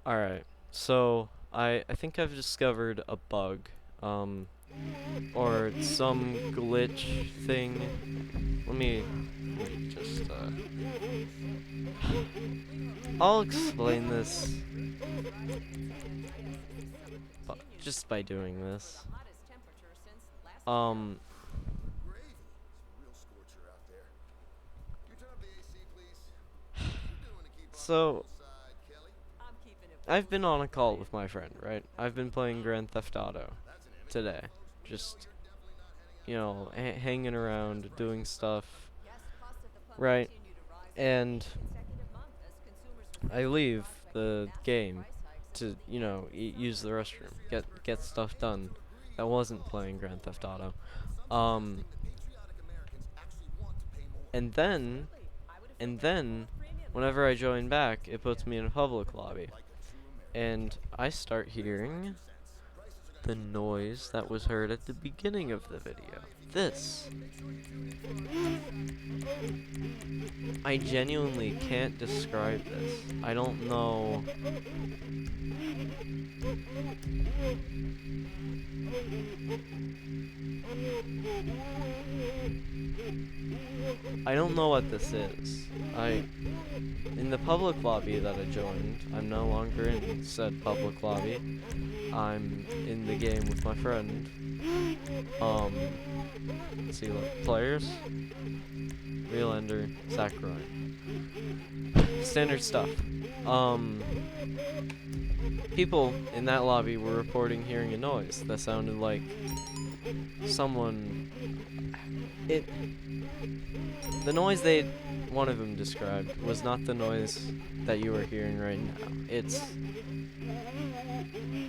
Alright, so I think I've discovered a bug, or some glitch thing. Let me just, I'll explain this just by doing this. Um, so, I've been on a call with my friend, right? I've been playing Grand Theft Auto today. Just, hanging around, doing stuff, right? And I leave the game to, use the restroom, get stuff done that wasn't playing Grand Theft Auto. Um, and then, and then, whenever I join back, it puts me in a public lobby. And I start hearing the noise that was heard at the beginning of the video. This. I genuinely can't describe this. I don't know. I don't know what this is. In the public lobby that I joined, I'm no longer in said public lobby. I'm in the game with my friend. Let's see, look, players, real ender, Sakurai. Standard stuff. People in that lobby were reporting hearing a noise that sounded like someone. The noise one of them described was not the noise that you are hearing right now.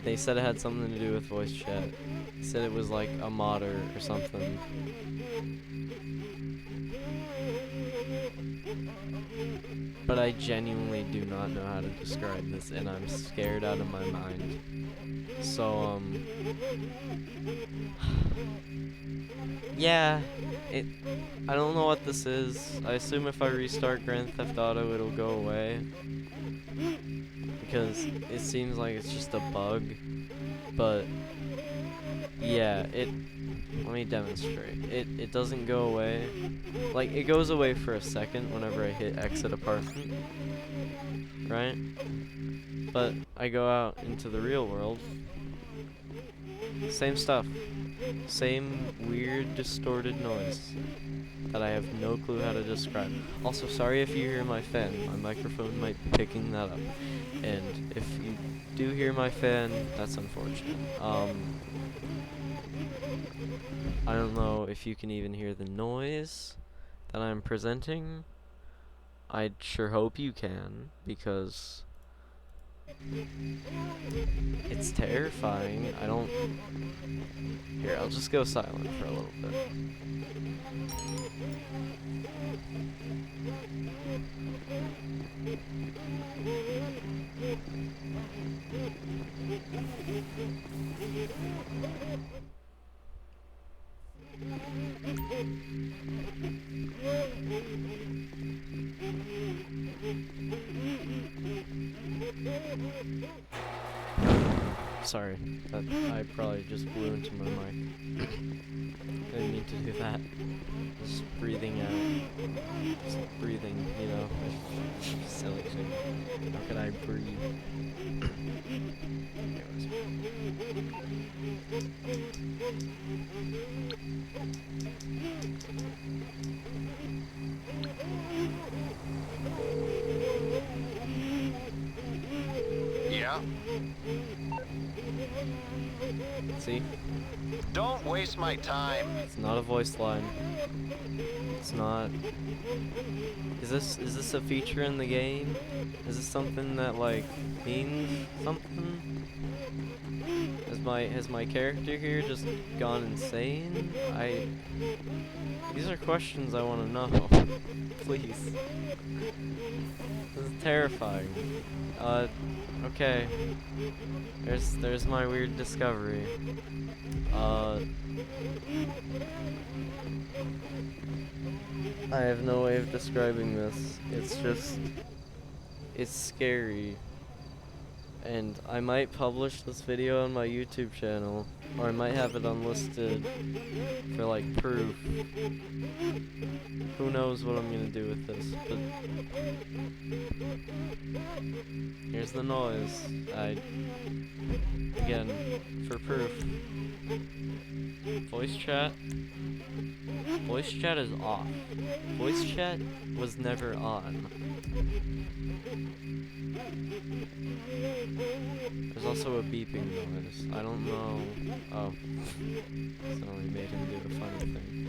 They said it had something to do with voice chat. They said it was like a modder or something. But I genuinely do not know how to describe this, and I'm scared out of my mind. So, yeah, I don't know what this is. I assume if I restart Grand Theft Auto, it'll go away. Because it seems like it's just a bug. But, yeah, let me demonstrate. It doesn't go away. Like, it goes away for a second whenever I hit exit apartment. Right? But I go out into the real world. Same stuff. Same weird, distorted noise that I have no clue how to describe. Also, sorry if you hear my fan. My microphone might be picking that up. And if you do hear my fan, that's unfortunate. I don't know if you can even hear the noise that I'm presenting. I sure hope you can, because it's terrifying. Here, I'll just go silent for a little bit. Sorry, I probably just blew into my mic. Didn't mean to do that. Just breathing out. Just breathing, silly shit. How could I breathe? Yeah? See? Don't waste my time. It's not a voice line. It's not. Is this a feature in the game? Is this something that means something? Has my character here just gone insane? These are questions I want to know. Please. This is terrifying. Okay. There's my weird discovery. I have no way of describing this. It's scary. and I might publish this video on my YouTube channel, or I might have it unlisted for like proof. Who knows what I'm gonna do with this, but here's the noise. Again, for proof. Voice chat is off. Voice chat was never on. There's also a beeping noise. I don't know. Oh. Somebody made him do a funny thing.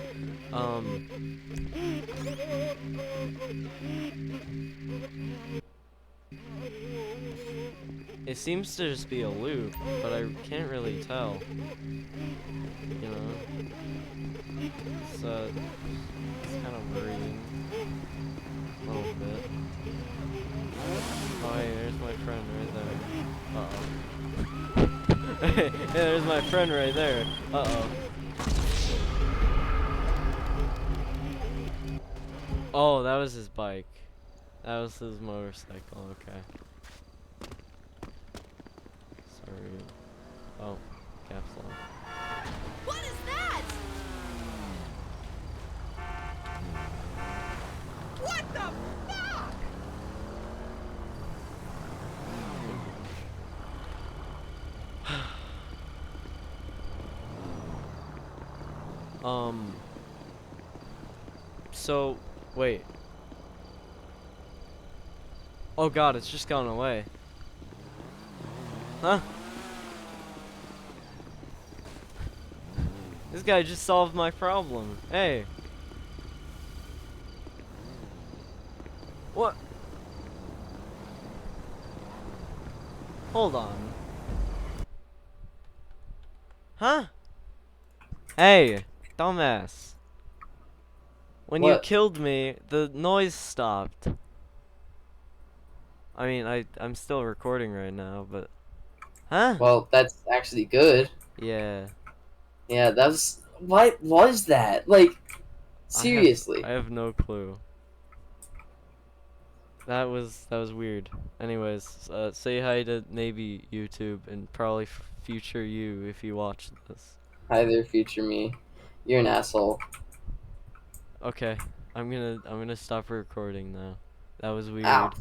It seems to just be a loop, but I can't really tell. You know? It's kind of worrying. A little bit. Oh, hey, there's my friend right there. Uh-oh. Hey, there's my friend right there. Uh-oh. Oh, that was his bike. That was his motorcycle, okay. Sorry. Oh, caps lock. What is that? What the fuck? So, wait. Oh god, it's just gone away. Huh? This guy just solved my problem. Hey. What? Hold on. Huh? Hey, dumbass. When you What? killed me, the noise stopped. I mean, I'm still recording right now, but... Huh? Well, that's actually good. Yeah. Yeah, that's... What was that? Like, I seriously. have no clue. That was weird. Anyways, say hi to maybe YouTube and probably future you if you watch this. Hi there, future me. You're an asshole. Okay, I'm gonna stop recording now. That was weird. Ow.